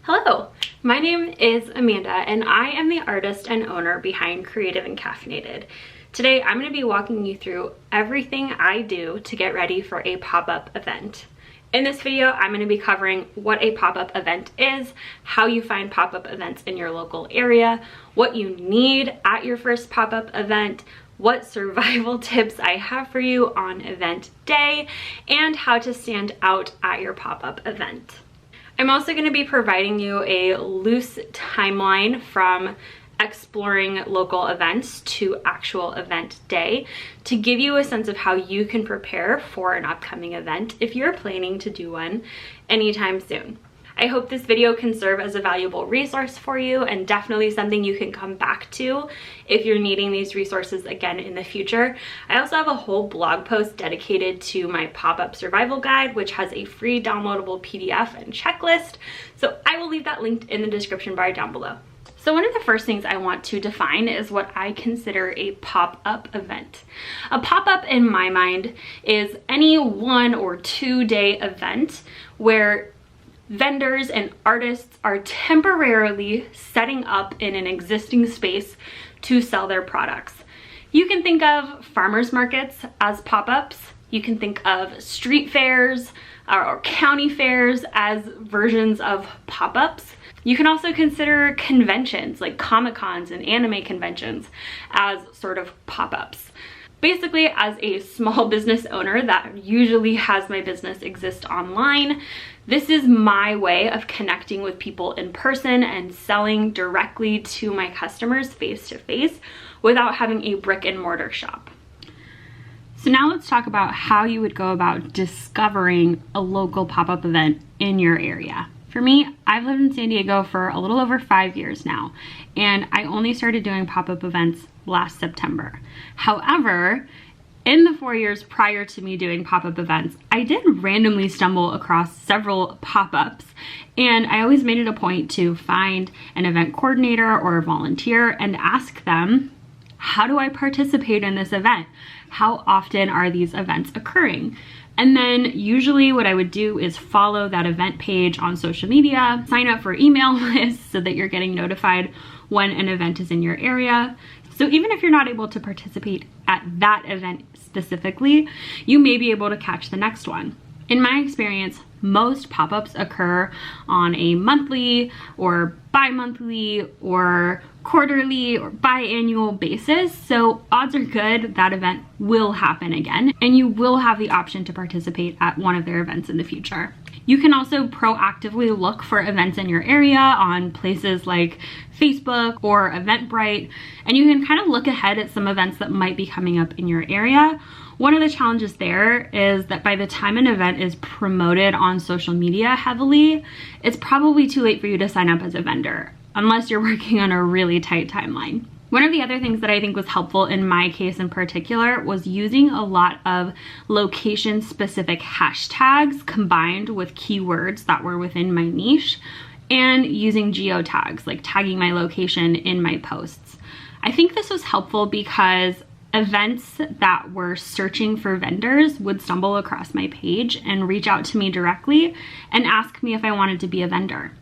Hello, my name is Amanda and I am the artist and owner behind Creative Caffeinated. Today I'm going to be walking you through everything I do to get ready for a pop-up event. In this video, I'm going to be covering what a pop-up event is, how you find pop-up events in your local area, what you need at your first pop-up event, what survival tips I have for you on event day, and how to stand out at your pop-up event. I'm also going to be providing you a loose timeline from exploring local events to actual event day to give you a sense of how you can prepare for an upcoming event if you're planning to do one anytime soon. I hope this video can serve as a valuable resource for you and definitely something you can come back to if you're needing these resources again in the future. I also have a whole blog post dedicated to my pop-up survival guide, which has a free downloadable PDF and checklist. So I will leave that linked in the description bar down below. So one of the first things I want to define is what I consider a pop-up event. A pop-up in my mind is any 1 or 2 day event where vendors and artists are temporarily setting up in an existing space to sell their products. You can think of farmers markets as pop-ups. You can think of street fairs or county fairs as versions of pop-ups. You can also consider conventions like Comic-Cons and anime conventions as sort of pop-ups. Basically, as a small business owner that usually has my business exist online, this is my way of connecting with people in person and selling directly to my customers face to face without having a brick and mortar shop. So now let's talk about how you would go about discovering a local pop-up event in your area. For me, I've lived in San Diego for a little over 5 years now, and I only started doing pop-up events last September. However, in the 4 years prior to me doing pop-up events, I did randomly stumble across several pop-ups, and I always made it a point to find an event coordinator or a volunteer and ask them, how do I participate in this event? How often are these events occurring? And then usually what I would do is follow that event page on social media, sign up for email lists so that you're getting notified when an event is in your area. So even if you're not able to participate at that event specifically, you may be able to catch the next one. In my experience, most pop-ups occur on a monthly or bi-monthly or quarterly or biannual basis. So odds are good that event will happen again and you will have the option to participate at one of their events in the future. You can also proactively look for events in your area on places like Facebook or Eventbrite, and you can kind of look ahead at some events that might be coming up in your area. One of the challenges there is that by the time an event is promoted on social media heavily, it's probably too late for you to sign up as a vendor, unless you're working on a really tight timeline. One of the other things that I think was helpful in my case in particular was using a lot of location-specific hashtags combined with keywords that were within my niche and using geotags, like tagging my location in my posts. I think this was helpful because events that were searching for vendors would stumble across my page and reach out to me directly and ask me if I wanted to be a vendor.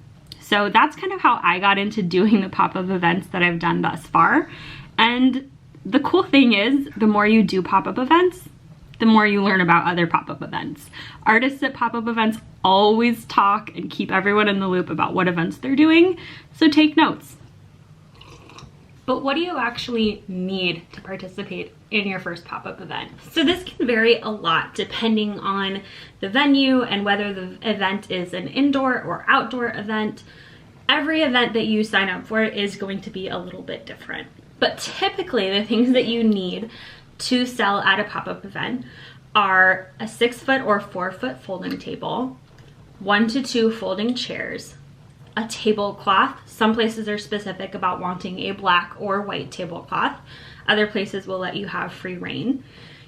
So that's kind of how I got into doing the pop-up events that I've done thus far. And the cool thing is, the more you do pop-up events, the more you learn about other pop-up events. Artists at pop-up events always talk and keep everyone in the loop about what events they're doing, so take notes. But what do you actually need to participate in your first pop-up event? So this can vary a lot depending on the venue and whether the event is an indoor or outdoor event. Every event that you sign up for is going to be a little bit different. But typically the things that you need to sell at a pop-up event are a 6-foot or 4-foot folding table, 1 to 2 folding chairs, a tablecloth. Some places are specific about wanting a black or white tablecloth. Other places will let you have free reign.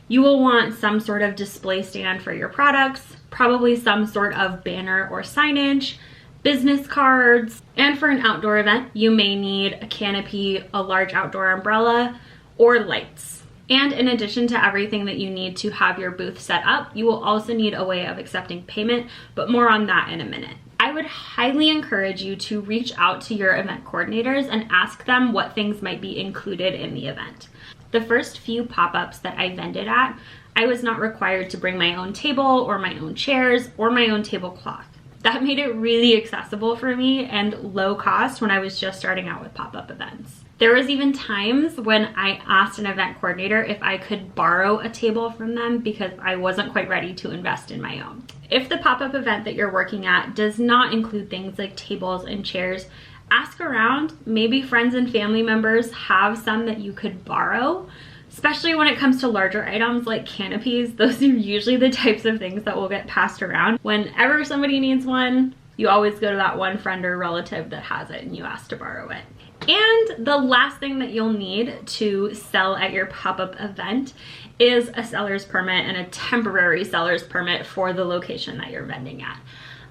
You will want some sort of display stand for your products, probably some sort of banner or signage, business cards, and for an outdoor event, you may need a canopy, a large outdoor umbrella, or lights. And in addition to everything that you need to have your booth set up, you will also need a way of accepting payment, but more on that in a minute. I I would highly encourage you to reach out to your event coordinators and ask them what things might be included in the event. The first few pop-ups that I vended at, I was not required to bring my own table or my own chairs or my own tablecloth. That made it really accessible for me and low cost when I was just starting out with pop-up events. There was even times when I asked an event coordinator if I could borrow a table from them because I wasn't quite ready to invest in my own. If the pop-up event that you're working at does not include things like tables and chairs, ask around. Maybe friends and family members have some that you could borrow. Especially when it comes to larger items like canopies, those are usually the types of things that will get passed around. Whenever somebody needs one, you always go to that one friend or relative that has it and you ask to borrow it. And the last thing that you'll need to sell at your pop-up event is a seller's permit and a temporary seller's permit for the location that you're vending at.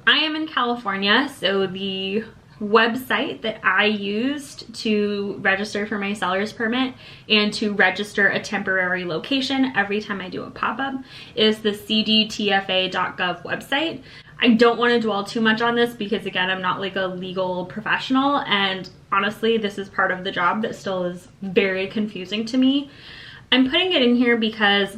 I am in California, so the website that I used to register for my seller's permit and to register a temporary location every time I do a pop-up is the cdtfa.gov website. I don't want to dwell too much on this because again, I'm not like a legal professional, and honestly, this is part of the job that still is very confusing to me. I'm putting it in here because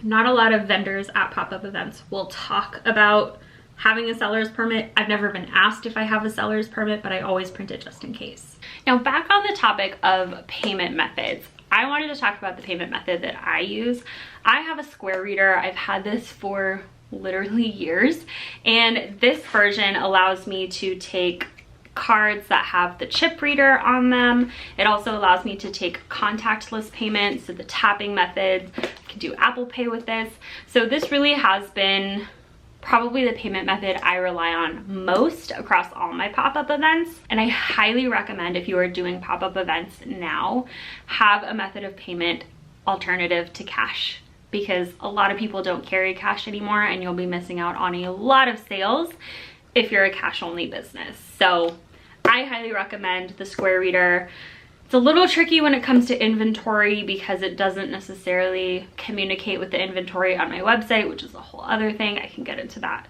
not a lot of vendors at pop-up events will talk about having a seller's permit. I've never been asked if I have a seller's permit, but I always print it just in case. Now, back on the topic of payment methods, I wanted to talk about the payment method that I use. I have a Square Reader. I've had this for literally years, and this version allows me to take cards that have the chip reader on them. It also allows me to take contactless payments, so the tapping methods. I can do Apple Pay with this. So this really has been probably the payment method I rely on most across all my pop-up events. And I highly recommend, if you are doing pop-up events now, have a method of payment alternative to cash, because a lot of people don't carry cash anymore and you'll be missing out on a lot of sales if you're a cash only business. So I highly recommend the Square Reader. It's a little tricky when it comes to inventory because it doesn't necessarily communicate with the inventory on my website, which is a whole other thing. I can get into that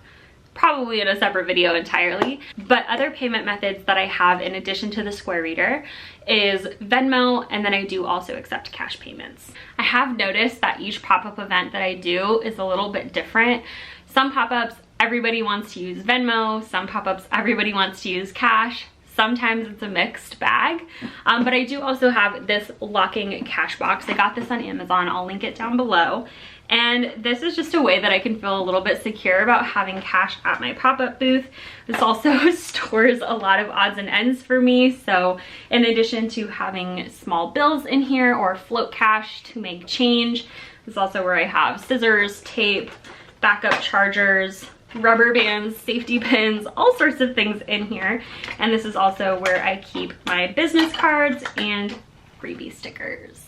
probably in a separate video entirely. But other payment methods that I have in addition to the Square Reader is Venmo, and then I do also accept cash payments. I have noticed that each pop-up event that I do is a little bit different. Some pop-ups, everybody wants to use Venmo. Some pop-ups, everybody wants to use cash. Sometimes it's a mixed bag, but I do also have this locking cash box. I got this on Amazon. I'll link it down below. And this is just a way that I can feel a little bit secure about having cash at my pop-up booth. This also stores a lot of odds and ends for me. So in addition to having small bills in here or float cash to make change, this is also where I have scissors, tape, backup chargers, rubber bands, safety pins, all sorts of things in here. And this is also where I keep my business cards and freebie stickers.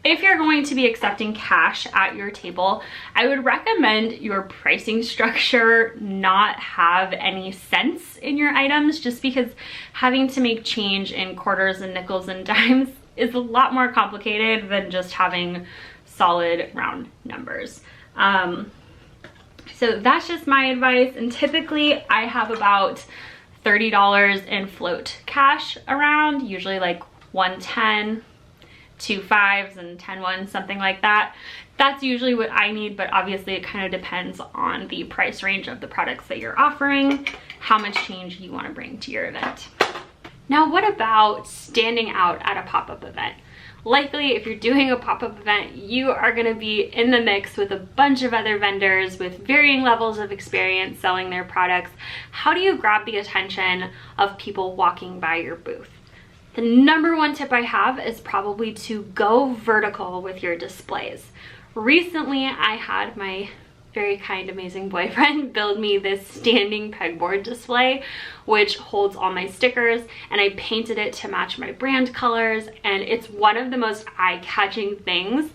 If you're going to be accepting cash at your table, I would recommend your pricing structure not have any cents in your items, just because having to make change in quarters and nickels and dimes is a lot more complicated than just having solid round numbers. So that's just my advice, and typically I have about $30 in float cash around, usually like 110, 2 5s and 10 1s, something like that. That's usually what I need, but obviously it kind of depends on the price range of the products that you're offering, how much change you want to bring to your event. Now, what about standing out at a pop-up event? Likely, if you're doing a pop-up event, you are going to be in the mix with a bunch of other vendors with varying levels of experience selling their products. How do you grab the attention of people walking by your booth? The number one tip I have is probably to go vertical with your displays. Recently, I had my very kind, amazing boyfriend build me this standing pegboard display, which holds all my stickers, and I painted it to match my brand colors, and it's one of the most eye-catching things.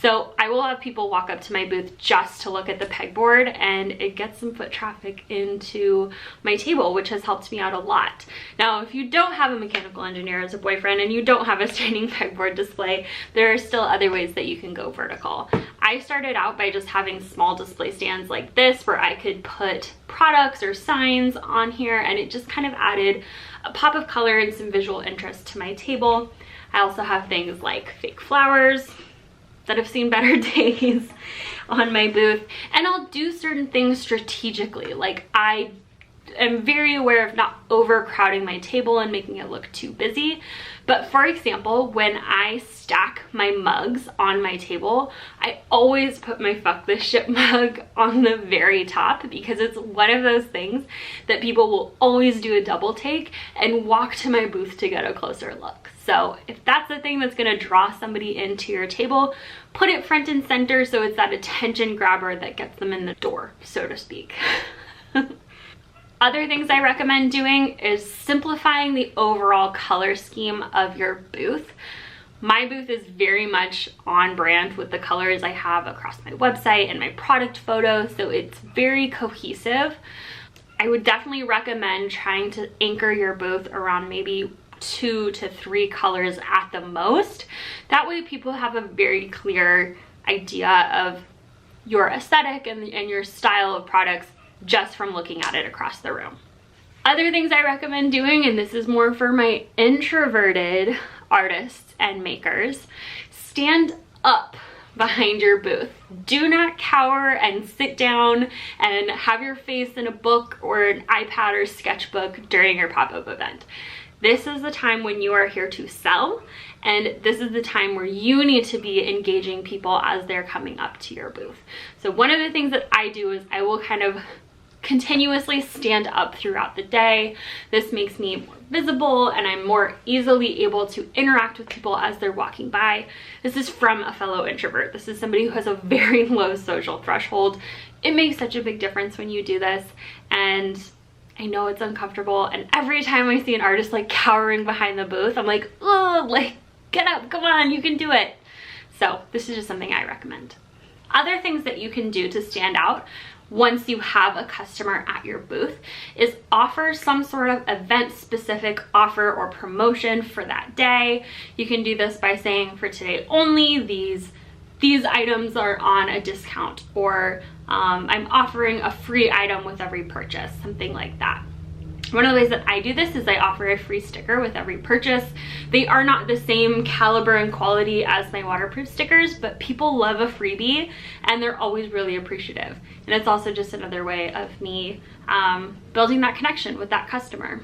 So I will have people walk up to my booth just to look at the pegboard, and it gets some foot traffic into my table, which has helped me out a lot. Now, if you don't have a mechanical engineer as a boyfriend and you don't have a standing pegboard display, there are still other ways that you can go vertical. I started out by just having small display stands like this where I could put products or signs on here, and it just kind of added a pop of color and some visual interest to my table. I also have things like fake flowers that have seen better days on my booth, and I'll do certain things strategically. Like, I am very aware of not overcrowding my table and making it look too busy. But for example, when I stack my mugs on my table, I always put my Fuck This Shit mug on the very top, because it's one of those things that people will always do a double take and walk to my booth to get a closer look. So if that's the thing that's gonna draw somebody into your table, put it front and center so it's that attention grabber that gets them in the door, so to speak. Other things I recommend doing is simplifying the overall color scheme of your booth. My booth is very much on brand with the colors I have across my website and my product photos, so it's very cohesive. I would definitely recommend trying to anchor your booth around maybe 2 to 3 colors at the most. That way people have a very clear idea of your aesthetic and your style of products just from looking at it across the room. Other things I recommend doing, and this is more for my introverted artists and makers, stand up behind your booth. Do not cower and sit down and have your face in a book or an iPad or sketchbook during your pop-up event. This is the time when you are here to sell, and this is the time where you need to be engaging people as they're coming up to your booth. So one of the things that I do is I will kind of continuously stand up throughout the day. This makes me more visible, and I'm more easily able to interact with people as they're walking by. This is from a fellow introvert. This is somebody who has a very low social threshold. It makes such a big difference when you do this, and I know it's uncomfortable, and every time I see an artist like cowering behind the booth, I'm like, oh, like, get up, come on, you can do it. So this is just something I recommend. Other things that you can do to stand out once you have a customer at your booth is offer some sort of event specific offer or promotion for that day. You can do this by saying, for today only, these items are on a discount, or I'm offering a free item with every purchase, something like that. One of the ways that I do this is I offer a free sticker with every purchase. They are not the same caliber and quality as my waterproof stickers, but people love a freebie and they're always really appreciative. And it's also just another way of me building that connection with that customer.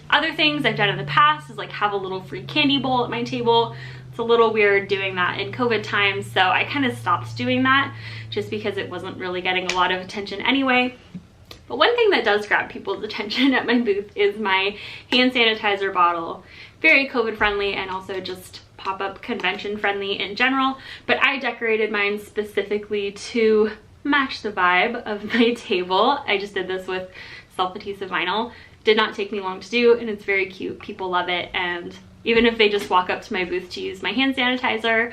Other things I've done in the past is like have a little free candy bowl at my table. It's a little weird doing that in COVID times, so I kind of stopped doing that just because it wasn't really getting a lot of attention anyway. But one thing that does grab people's attention at my booth is my hand sanitizer bottle. Very COVID friendly and also just pop-up convention friendly in general, but I decorated mine specifically to match the vibe of my table. I just did this with self-adhesive vinyl. Did not take me long to do, and it's very cute. People love it, and even if they just walk up to my booth to use my hand sanitizer,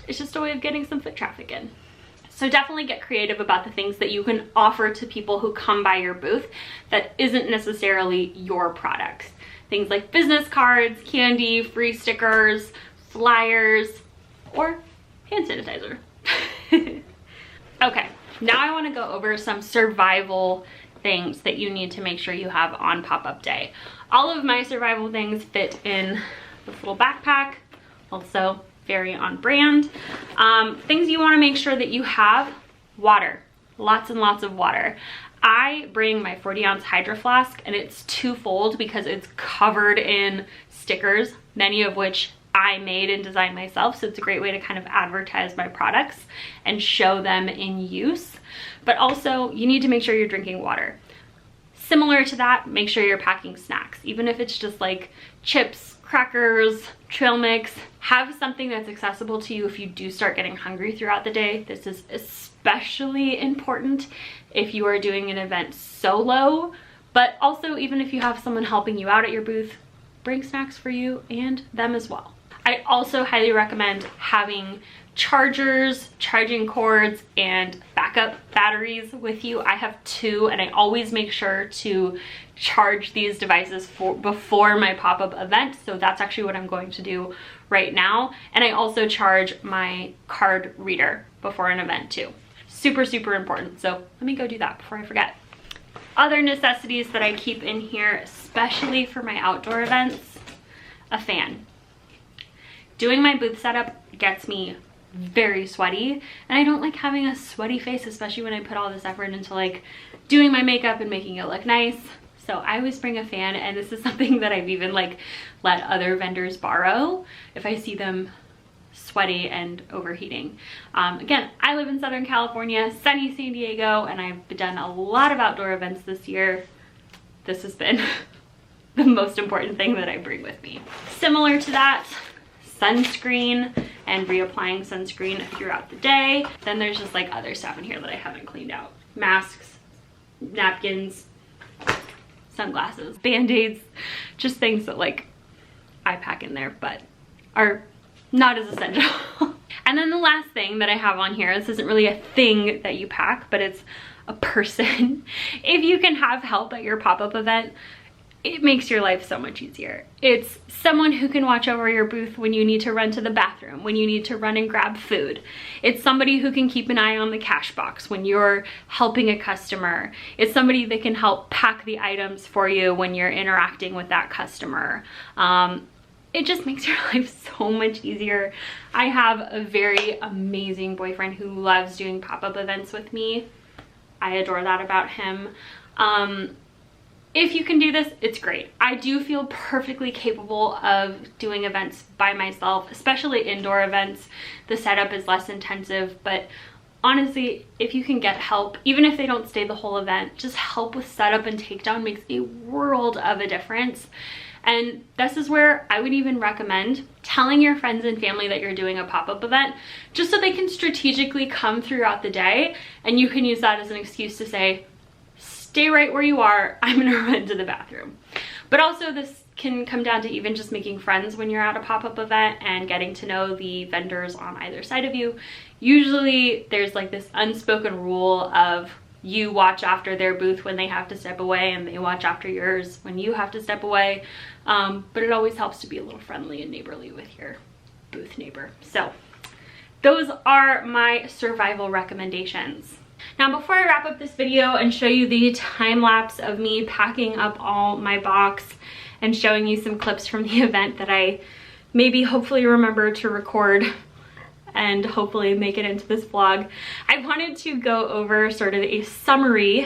it's just a way of getting some foot traffic in. So definitely get creative about the things that you can offer to people who come by your booth that isn't necessarily your products. Things like business cards, candy, free stickers, flyers, or hand sanitizer. Okay, now I want to go over some survival things that you need to make sure you have on pop-up day. All of my survival things fit in this little backpack, also very on brand. Things you want to make sure that you have: water, lots and lots of water. I bring my 40-ounce Hydro Flask, and it's twofold because it's covered in stickers, many of which I made and designed myself, so it's a great way to kind of advertise my products and show them in use. But also, you need to make sure you're drinking water. Similar to that, make sure you're packing snacks, even if it's just like chips, crackers, trail mix. Have something that's accessible to you if you do start getting hungry throughout the day. This is especially important if you are doing an event solo, but also even if you have someone helping you out at your booth, bring snacks for you and them as well. I also highly recommend having chargers, charging cords, and backup batteries with you. I have 2, and I always make sure to charge these devices before my pop-up event, so that's actually what I'm going to do right now. And I also charge my card reader before an event too. Super, super important, so let me go do that before I forget. Other necessities that I keep in here, especially for my outdoor events, a fan. Doing my booth setup gets me very sweaty, and I don't like having a sweaty face, especially when I put all this effort into like doing my makeup and making it look nice. So I always bring a fan, and this is something that I've even like let other vendors borrow if I see them sweaty and overheating. Again, I live in Southern California, sunny San Diego, and I've done a lot of outdoor events this year. This has been the most important thing that I bring with me. Similar to that, sunscreen and reapplying sunscreen throughout the day. Then there's just like other stuff in here that I haven't cleaned out. Masks, napkins, sunglasses, band-aids, just things that like I pack in there but are not as essential. And then the last thing that I have on here, this isn't really a thing that you pack, but it's a person. If you can have help at your pop-up event, it makes your life so much easier. It's someone who can watch over your booth when you need to run to the bathroom, when you need to run and grab food. It's somebody who can keep an eye on the cash box when you're helping a customer. It's somebody that can help pack the items for you when you're interacting with that customer. It just makes your life so much easier. I have a very amazing boyfriend who loves doing pop-up events with me. I adore that about him. If you can do this, it's great. I do feel perfectly capable of doing events by myself, especially indoor events. The setup is less intensive, but honestly, if you can get help, even if they don't stay the whole event, just help with setup and takedown makes a world of a difference. And this is where I would even recommend telling your friends and family that you're doing a pop-up event, just so they can strategically come throughout the day, and you can use that as an excuse to say, stay right where you are, I'm gonna run to the bathroom. But also this can come down to even just making friends when you're at a pop-up event and getting to know the vendors on either side of you. Usually there's like this unspoken rule of you watch after their booth when they have to step away, and they watch after yours when you have to step away. But it always helps to be a little friendly and neighborly with your booth neighbor. So those are my survival recommendations. Now, before I wrap up this video and show you the time lapse of me packing up all my box and showing you some clips from the event that I maybe hopefully remember to record and hopefully make it into this vlog, I wanted to go over sort of a summary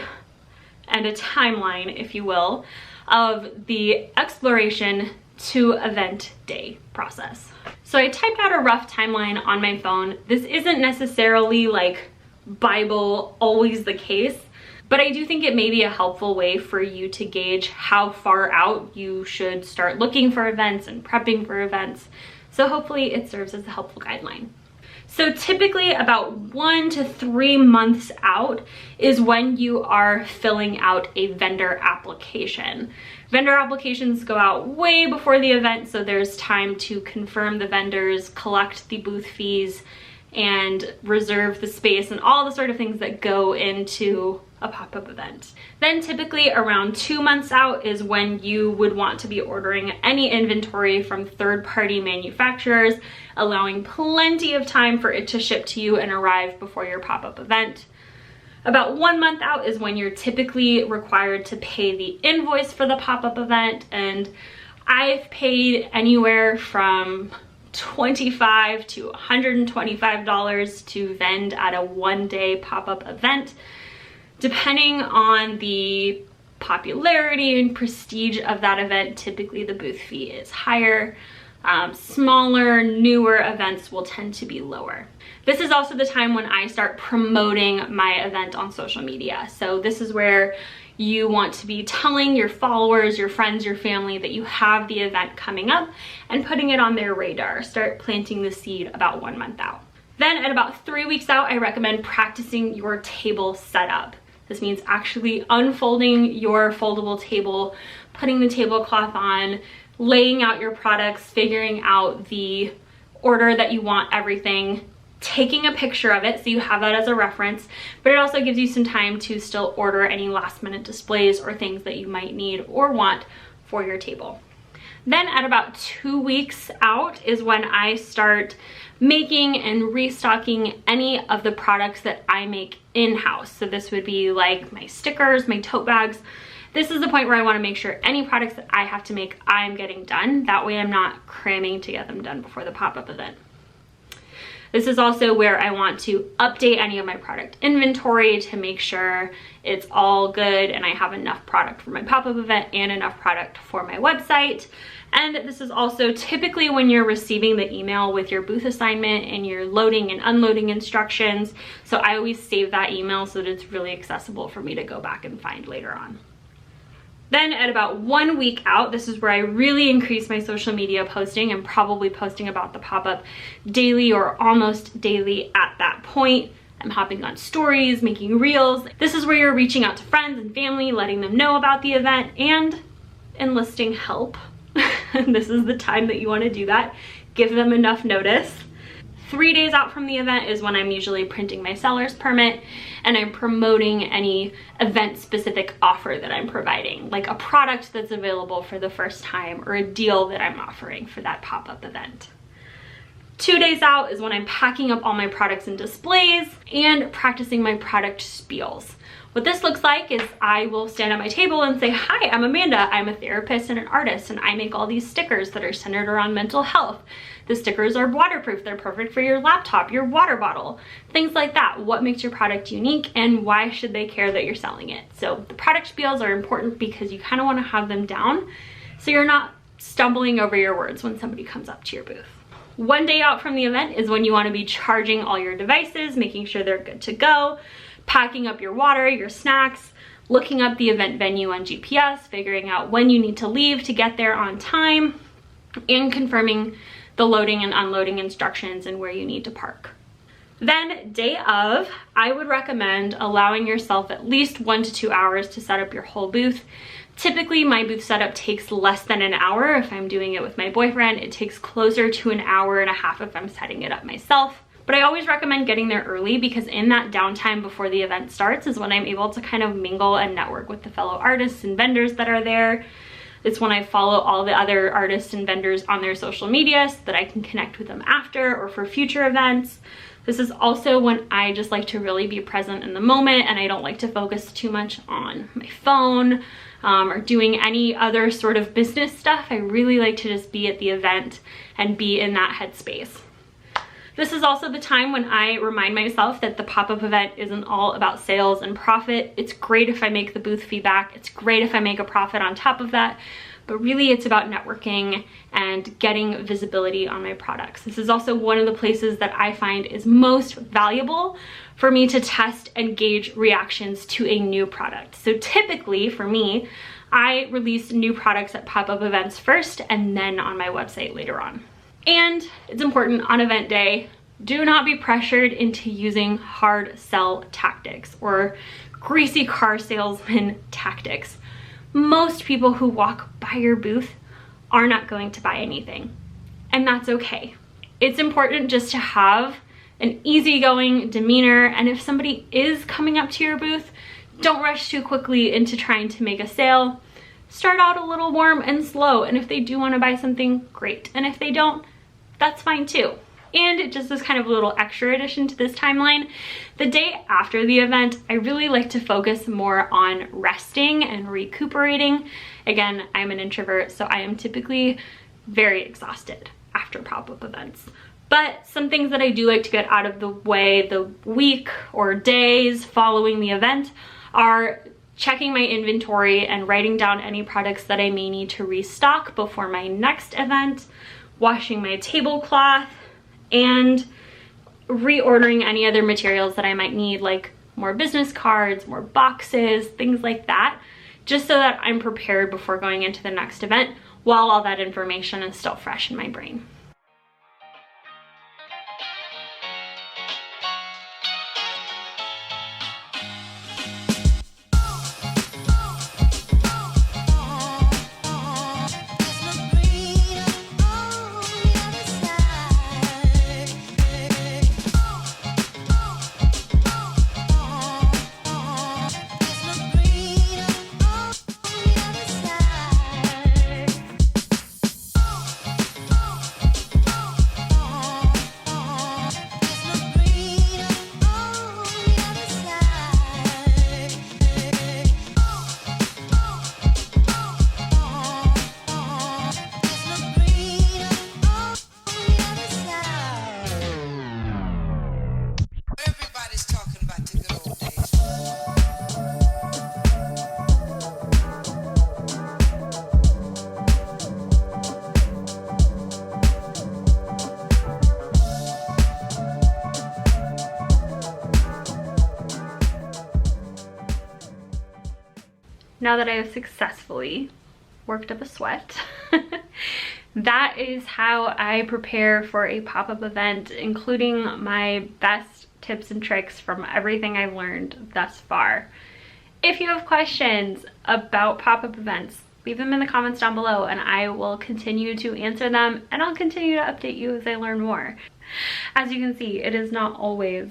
and a timeline, if you will, of the exploration to event day process. So I typed out a rough timeline on my phone. This isn't necessarily like Bible always the case, but I do think it may be a helpful way for you to gauge how far out you should start looking for events and prepping for events. So hopefully it serves as a helpful guideline. So typically about 1 to 3 months out is when you are filling out a vendor application. Vendor applications go out way before the event, so there's time to confirm the vendors, collect the booth fees, and reserve the space and all the sort of things that go into a pop-up event. Then typically around 2 months out is when you would want to be ordering any inventory from third-party manufacturers, allowing plenty of time for it to ship to you and arrive before your pop-up event. About 1 month out is when you're typically required to pay the invoice for the pop-up event, and I've paid anywhere from $25 to $125 to vend at a one-day pop-up event. Depending on the popularity and prestige of that event, typically the booth fee is higher. Smaller, newer events will tend to be lower. This is also the time when I start promoting my event on social media. So this is where you want to be telling your followers, your friends, your family that you have the event coming up and putting it on their radar. Start planting the seed about 1 month out. Then at about 3 weeks out, I recommend practicing your table setup. This means actually unfolding your foldable table, putting the tablecloth on, laying out your products, figuring out the order that you want everything, taking a picture of it so you have that as a reference, but it also gives you some time to still order any last minute displays or things that you might need or want for your table. Then at about 2 weeks out is when I start making and restocking any of the products that I make in-house. So this would be like my stickers, my tote bags. This is the point where I want to make sure any products that I have to make, I'm getting done. That way I'm not cramming to get them done before the pop-up event. This is also where I want to update any of my product inventory to make sure it's all good and I have enough product for my pop-up event and enough product for my website. And this is also typically when you're receiving the email with your booth assignment and your loading and unloading instructions. So I always save that email so that it's really accessible for me to go back and find later on. Then at about 1 week out, this is where I really increase my social media posting and probably posting about the pop-up daily or almost daily at that point. I'm hopping on stories, making reels. This is where you're reaching out to friends and family, letting them know about the event and enlisting help. This is the time that you want to do that. Give them enough notice. 3 days out from the event is when I'm usually printing my seller's permit and I'm promoting any event specific offer that I'm providing, like a product that's available for the first time or a deal that I'm offering for that pop-up event. 2 days out is when I'm packing up all my products and displays and practicing my product spiels. What this looks like is I will stand at my table and say, hi, I'm Amanda. I'm a therapist and an artist, and I make all these stickers that are centered around mental health. The stickers are waterproof. They're perfect for your laptop, your water bottle, things like that. What makes your product unique and why should they care that you're selling it? So the product spiels are important because you kind of want to have them down so you're not stumbling over your words when somebody comes up to your booth. 1 day out from the event is when you want to be charging all your devices, making sure they're good to go, packing up your water, your snacks, looking up the event venue on GPS, figuring out when you need to leave to get there on time, and confirming the loading and unloading instructions and where you need to park. Then day of, I would recommend allowing yourself at least 1 to 2 hours to set up your whole booth. Typically my booth setup takes less than an hour. If I'm doing it with my boyfriend, it takes closer to an hour and a half if I'm setting it up myself. But I always recommend getting there early because in that downtime before the event starts is when I'm able to kind of mingle and network with the fellow artists and vendors that are there. It's when I follow all the other artists and vendors on their social media so that I can connect with them after or for future events. This is also when I just like to really be present in the moment and I don't like to focus too much on my phone or doing any other sort of business stuff. I really like to just be at the event and be in that headspace. This is also the time when I remind myself that the pop-up event isn't all about sales and profit. It's great if I make the booth feedback. It's great if I make a profit on top of that, but really it's about networking and getting visibility on my products. This is also one of the places that I find is most valuable for me to test and gauge reactions to a new product. So typically for me, I release new products at pop-up events first and then on my website later on. And it's important on event day, do not be pressured into using hard sell tactics or greasy car salesman tactics. Most people who walk by your booth are not going to buy anything, and that's okay. It's important just to have an easygoing demeanor, and if somebody is coming up to your booth, don't rush too quickly into trying to make a sale. Start out a little warm and slow, and if they do want to buy something, great. And if they don't, that's fine too. And just as kind of a little extra addition to this timeline, the day after the event, I really like to focus more on resting and recuperating. Again, I'm an introvert, so I am typically very exhausted after pop-up events. But some things that I do like to get out of the way the week or days following the event are checking my inventory and writing down any products that I may need to restock before my next event, washing my tablecloth, and reordering any other materials that I might need, like more business cards, more boxes, things like that, just so that I'm prepared before going into the next event while all that information is still fresh in my brain. now that I have successfully worked up a sweat, that is how I prepare for a pop-up event, including my best tips and tricks from everything I've learned thus far. If you have questions about pop-up events, leave them in the comments down below and I will continue to answer them, and I'll continue to update you as I learn more. As you can see, it is not always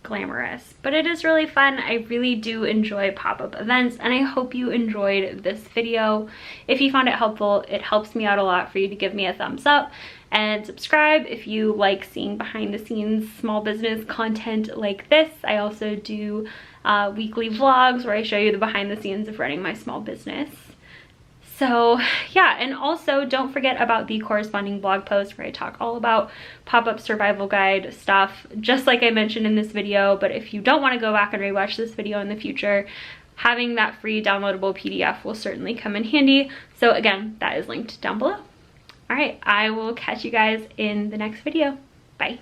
glamorous, but it is really fun. I really do enjoy pop-up events, and I hope you enjoyed this video. If you found it helpful, it helps me out a lot for you to give me a thumbs up and subscribe if you like seeing behind the scenes small business content like this. I also do weekly vlogs where I show you the behind the scenes of running my small business. So yeah, and also don't forget about the corresponding blog post where I talk all about pop-up survival guide stuff, just like I mentioned in this video. But if you don't want to go back and rewatch this video in the future, having that free downloadable PDF will certainly come in handy. So again, that is linked down below. All right, I will catch you guys in the next video. Bye.